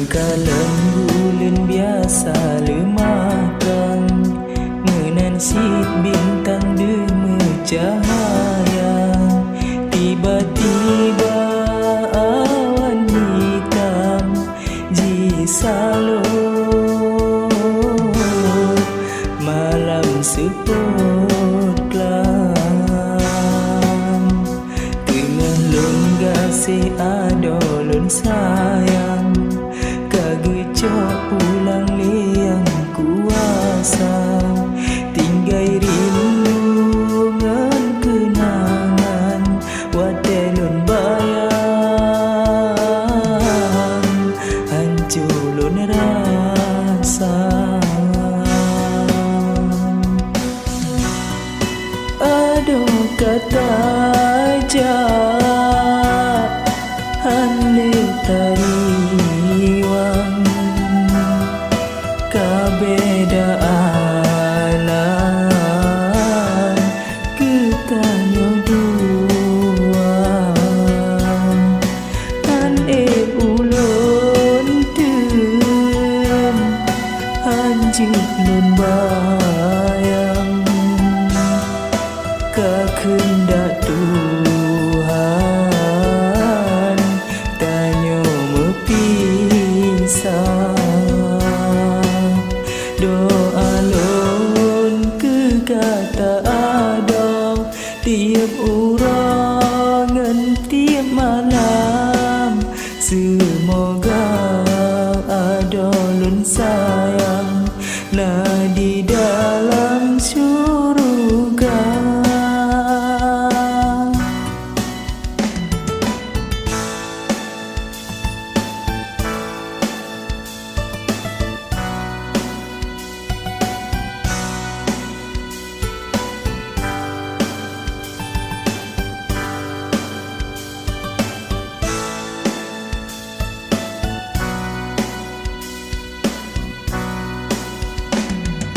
Kalem bulan biasa lemakan, menansit bintang demi cahaya. Tiba-tiba awan hitam jisalur, malam seput kelam. Tengah longgar si adolon sayang, kagecok pulang liang kuasa. Tinggai rinungan kenangan watelon bayang, hancurlon rasa. Aduh kata jak hane tariwang, kabeda alam ketanyo dua. An ulun tem anjik nun bayang, kehendak Tuhan tanyo mepisah. Doa lon ke kata ada tiap urangan tiap malam. Semoga ada lon sayang nah di dalam surga.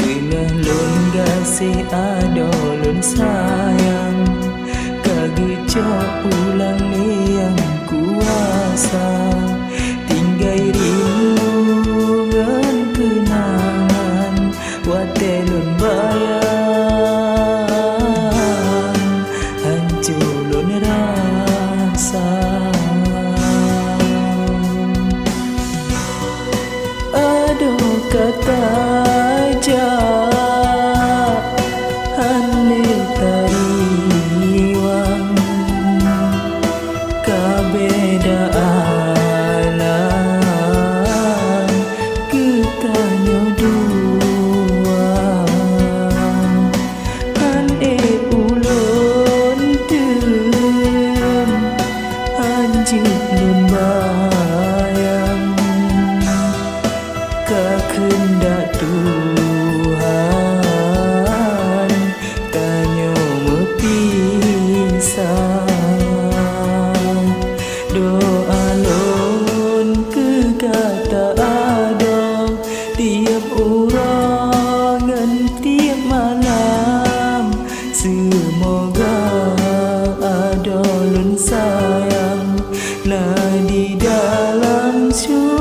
Tengah longgar si adolon sayang, kagecok pulang liang kuasa. Tinggai rinungan kenangan watelon bayang, hancurlon rasa. Aduh kata jak hane tariwang, kabeda alam ketanyo dua. An ulun tem anjik nun bayang, kehendak Tuhan tanyo mepisah. Doa lon ke kata ada tiap urangan tiap malam. Semoga ada lon sayang nah di dalam surga.